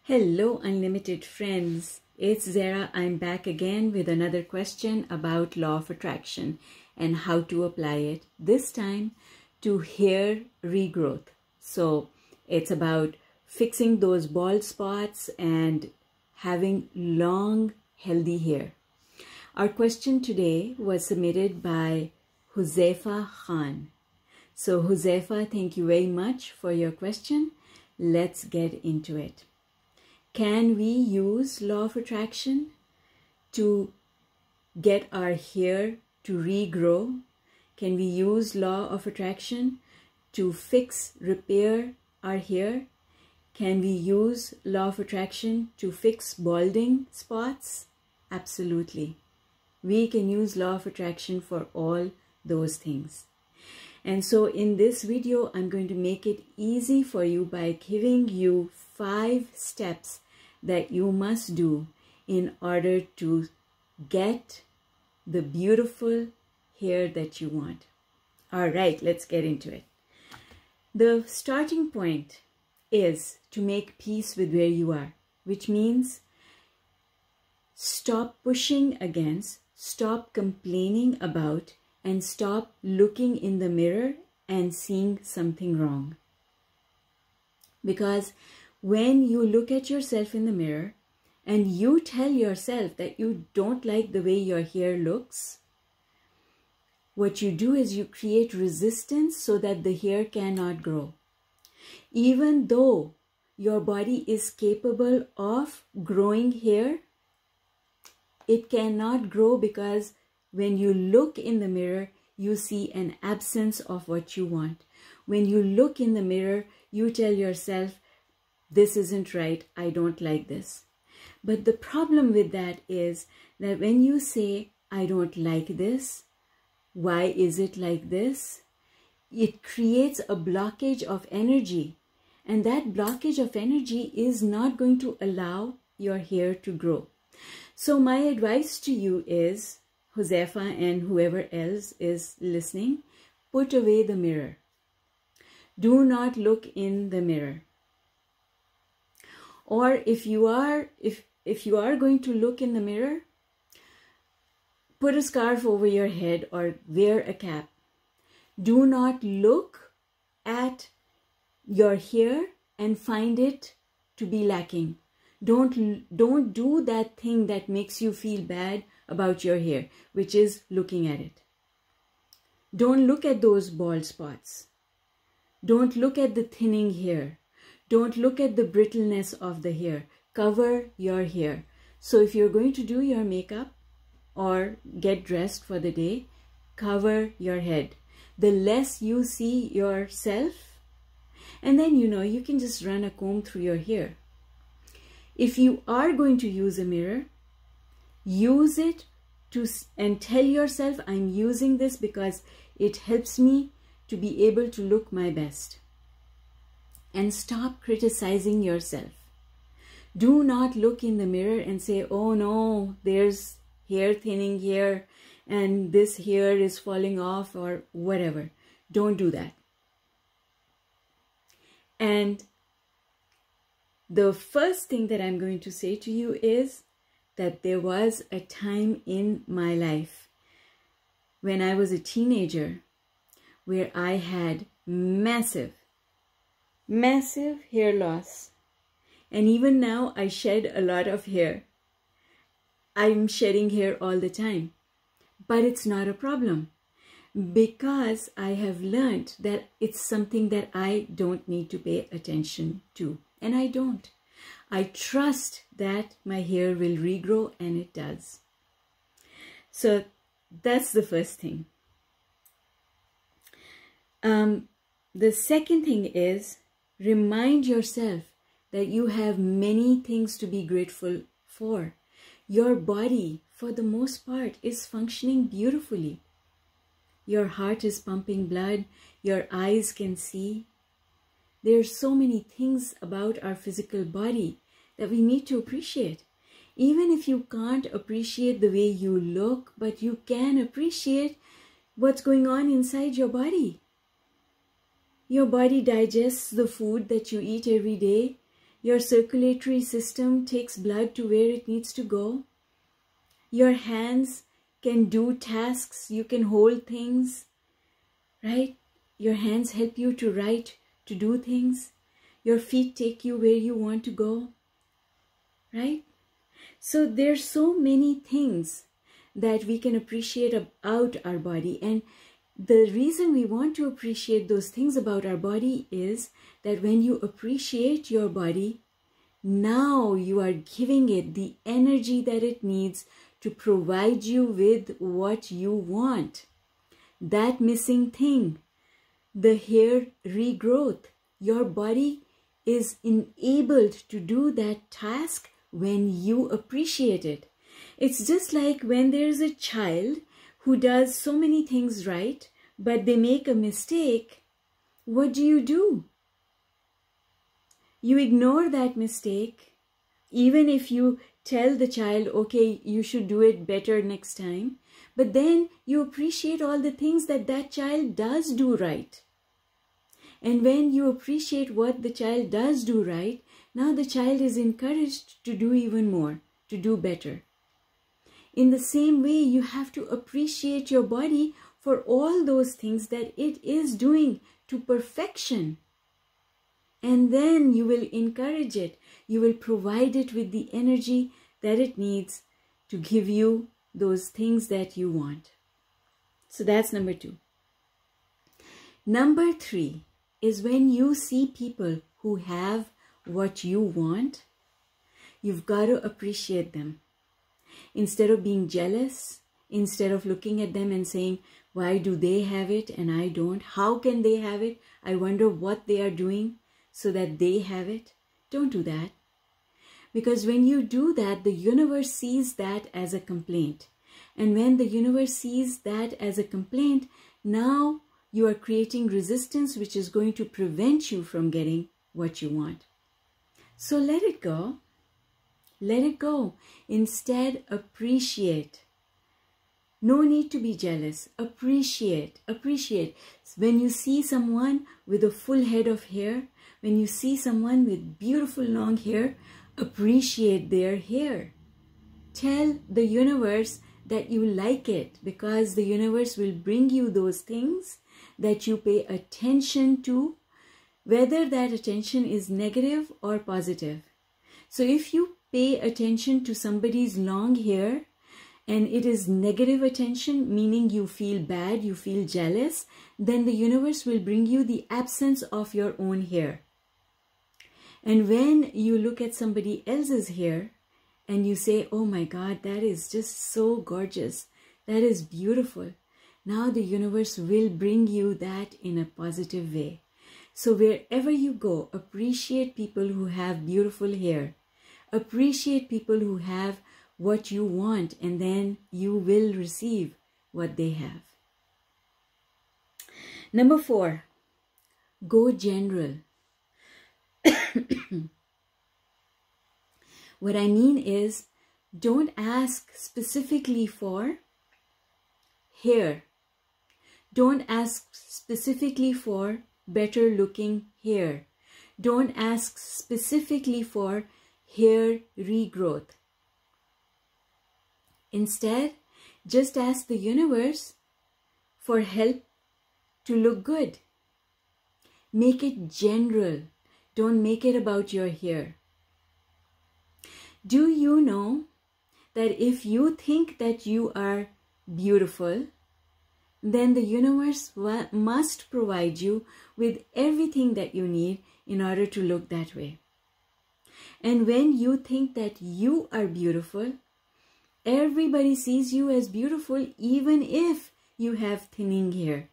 Hello, unlimited friends. It's Zara. I'm back again with another question about law of attraction and how to apply it, this time to hair regrowth. So it's about fixing those bald spots and having long, healthy hair. Our question today was submitted by Huzaifa Khan. So Huzaifa, thank you very much for your question. Let's get into it. Can we use law of attraction to get our hair to regrow? Can we use law of attraction to fix, repair our hair? Can we use law of attraction to fix balding spots? Absolutely. We can use law of attraction for all those things. And so in this video, I'm going to make it easy for you by giving you 5 steps that you must do in order to get the beautiful hair that you want. All right, let's get into it. The starting point is to make peace with where you are, which means stop pushing against, stop complaining about, and stop looking in the mirror and seeing something wrong. Because when you look at yourself in the mirror and you tell yourself that you don't like the way your hair looks, what you do is you create resistance so that the hair cannot grow. Even though your body is capable of growing hair, it cannot grow because when you look in the mirror, you see an absence of what you want. When you look in the mirror, you tell yourself, this isn't right, I don't like this. But the problem with that is that when you say, I don't like this, why is it like this? It creates a blockage of energy. And that blockage of energy is not going to allow your hair to grow. So my advice to you is, Huzaifa and whoever else is listening, put away the mirror. Do not look in the mirror. Or if you are going to look in the mirror, put a scarf over your head or wear a cap. Do not look at your hair and find it to be lacking. Don't do that thing that makes you feel bad about your hair, which is looking at it. Don't look at those bald spots. Don't look at the thinning hair. Don't look at the brittleness of the hair. Cover your hair. So if you're going to do your makeup or get dressed for the day, cover your head. The less you see yourself, and then you can just run a comb through your hair. If you are going to use a mirror, use it and tell yourself, I'm using this because it helps me to be able to look my best. And stop criticizing yourself. Do not look in the mirror and say, oh no, there's hair thinning here and this hair is falling off or whatever. Don't do that. And the first thing that I'm going to say to you is that there was a time in my life when I was a teenager where I had massive hair loss. And even now I shed a lot of hair. I'm shedding hair all the time. But it's not a problem because I have learned that it's something that I don't need to pay attention to. And I don't. I trust that my hair will regrow, and it does. So that's the first thing. The second thing is, remind yourself that you have many things to be grateful for. Your body, for the most part, is functioning beautifully. Your heart is pumping blood. Your eyes can see. There are so many things about our physical body that we need to appreciate. Even if you can't appreciate the way you look, but you can appreciate what's going on inside your body. Your body digests the food that you eat every day. Your circulatory system takes blood to where it needs to go. Your hands can do tasks. You can hold things, right? Your hands help you to write, to do things. Your feet take you where you want to go, right? So there's so many things that we can appreciate about our body. And the reason we want to appreciate those things about our body is that when you appreciate your body, now you are giving it the energy that it needs to provide you with what you want. That missing thing, the hair regrowth, your body is enabled to do that task when you appreciate it. It's just like when there's a child who does so many things right, but they make a mistake. What do? You ignore that mistake, even if you tell the child, okay, you should do it better next time. But then you appreciate all the things that that child does do right. And when you appreciate what the child does do right, now the child is encouraged to do even more, to do better. In the same way, you have to appreciate your body for all those things that it is doing to perfection. And then you will encourage it. You will provide it with the energy that it needs to give you those things that you want. So that's number 2. Number 3 is when you see people who have what you want, you've got to appreciate them. Instead of being jealous, instead of looking at them and saying, why do they have it and I don't? How can they have it? I wonder what they are doing so that they have it. Don't do that. Because when you do that, the universe sees that as a complaint. And when the universe sees that as a complaint, now you are creating resistance which is going to prevent you from getting what you want. So let it go. Let it go. Instead, appreciate. No need to be jealous. Appreciate. Appreciate. When you see someone with a full head of hair, when you see someone with beautiful long hair, appreciate their hair. Tell the universe that you like it, because the universe will bring you those things that you pay attention to, whether that attention is negative or positive. So if you pay attention to somebody's long hair and it is negative attention, meaning you feel bad, you feel jealous, then the universe will bring you the absence of your own hair. And when you look at somebody else's hair and you say, oh my God, that is just so gorgeous, that is beautiful, now the universe will bring you that in a positive way. So wherever you go, appreciate people who have beautiful hair. Appreciate people who have what you want, and then you will receive what they have. Number 4, go general. What I mean is, don't ask specifically for hair. Don't ask specifically for better looking hair. Don't ask specifically for hair regrowth. Instead, just ask the universe for help to look good. Make it general. Don't make it about your hair. Do you know that if you think that you are beautiful, then the universe must provide you with everything that you need in order to look that way. And when you think that you are beautiful, everybody sees you as beautiful, even if you have thinning hair.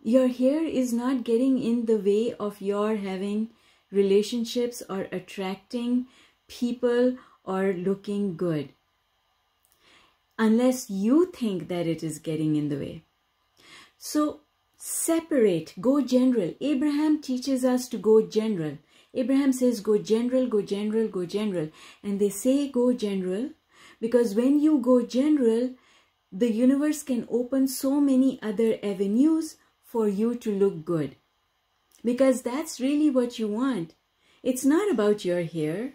Your hair is not getting in the way of your having relationships or attracting people or looking good, unless you think that it is getting in the way. So separate, go general. Abraham teaches us to go general. Abraham says go general, go general, go general. And they say go general because when you go general, the universe can open so many other avenues for you to look good. Because that's really what you want. It's not about your hair.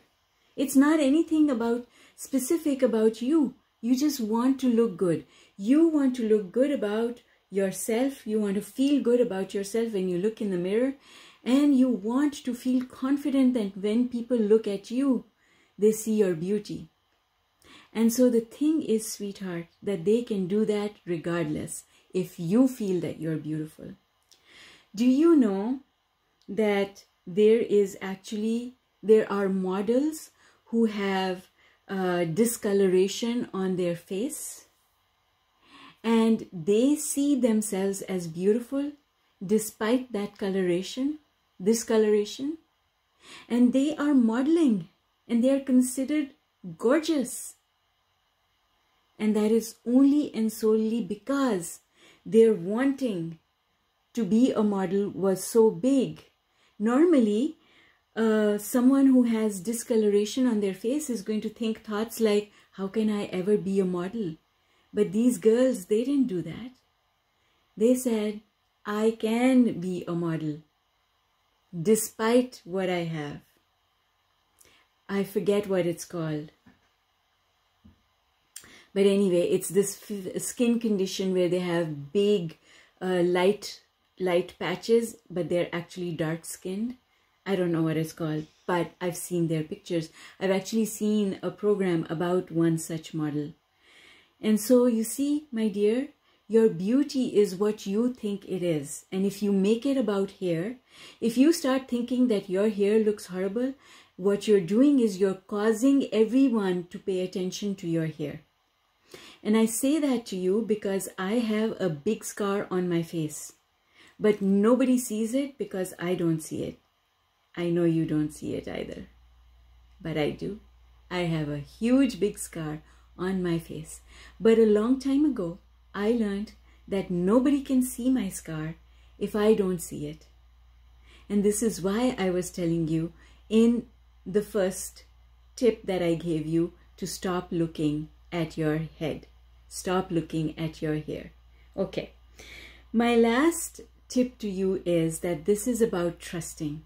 It's not anything about specific about you. You just want to look good. You want to look good about yourself. You want to feel good about yourself when you look in the mirror. And you want to feel confident that when people look at you, they see your beauty. And so the thing is, sweetheart, that they can do that regardless if you feel that you're beautiful. Do you know that there are models who have discoloration on their face, and they see themselves as beautiful despite that discoloration, and they are modeling and they are considered gorgeous, and that is only and solely because their wanting to be a model was so big. Normally, someone who has discoloration on their face is going to think thoughts like, how can I ever be a model? But these girls, they didn't do that. They said, I can be a model despite what I have. I forget what it's called. But anyway, it's this skin condition where they have big light patches, but they're actually dark skinned. I don't know what it's called, but I've seen their pictures. I've actually seen a program about one such model. And so you see, my dear, your beauty is what you think it is. And if you make it about hair, if you start thinking that your hair looks horrible, what you're doing is you're causing everyone to pay attention to your hair. And I say that to you because I have a big scar on my face. But nobody sees it because I don't see it. I know you don't see it either. But I do. I have a huge big scar on my face. But a long time ago, I learned that nobody can see my scar if I don't see it. And this is why I was telling you in the first tip that I gave you to stop looking at your head. Stop looking at your hair. Okay. My last tip to you is that this is about trusting.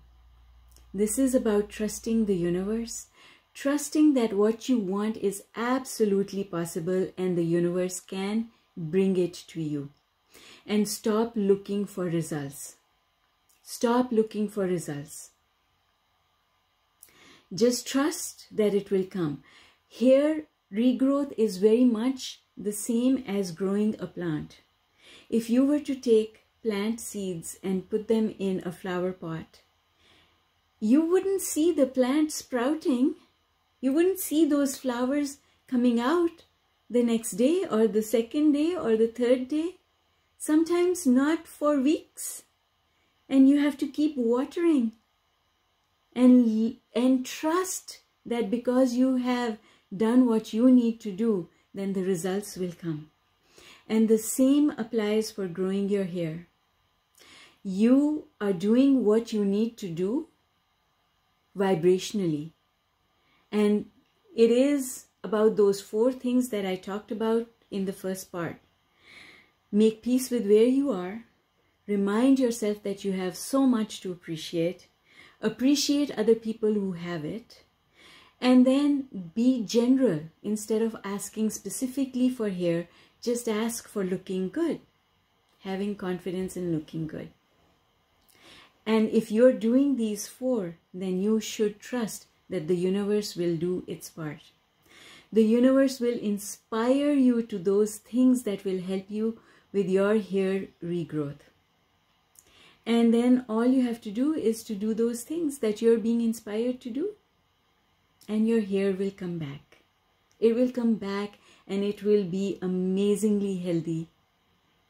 This is about trusting the universe, trusting that what you want is absolutely possible and the universe can bring it to you. And stop looking for results. Stop looking for results. Just trust that it will come. Hair regrowth is very much the same as growing a plant. If you were to take plant seeds and put them in a flower pot, you wouldn't see the plant sprouting. You wouldn't see those flowers coming out the next day or the second day or the third day. Sometimes not for weeks. And you have to keep watering and trust that because you have done what you need to do, then the results will come. And the same applies for growing your hair. You are doing what you need to do vibrationally. And it is about those 4 things that I talked about in the first part. Make peace with where you are. Remind yourself that you have so much to appreciate. Appreciate other people who have it. And then be general. Instead of asking specifically for hair, just ask for looking good. Having confidence in looking good. And if you're doing these 4, then you should trust that the universe will do its part. The universe will inspire you to those things that will help you with your hair regrowth. And then all you have to do is to do those things that you're being inspired to do. And your hair will come back. It will come back and it will be amazingly healthy.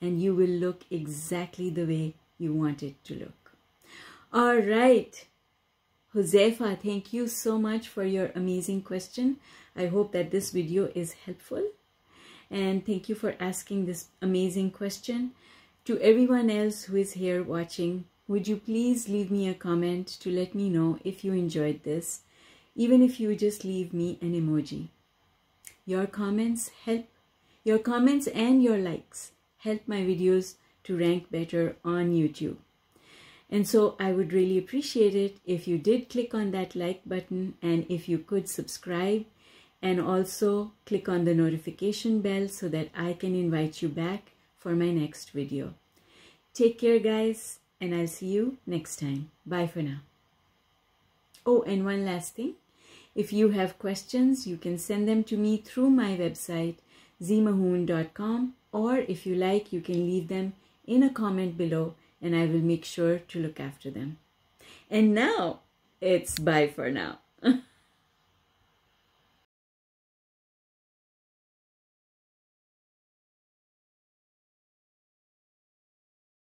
And you will look exactly the way you want it to look. All right. Huzaifa, thank you so much for your amazing question. I hope that this video is helpful. And thank you for asking this amazing question. To everyone else who is here watching, would you please leave me a comment to let me know if you enjoyed this, even if you just leave me an emoji. Your comments and your likes help my videos to rank better on YouTube. And so I would really appreciate it if you did click on that like button, and if you could subscribe and also click on the notification bell so that I can invite you back for my next video. Take care, guys, and I'll see you next time. Bye for now. Oh, and one last thing. If you have questions, you can send them to me through my website, ZMAHOON.com, or if you like, you can leave them in a comment below and I will make sure to look after them. And now, it's bye for now.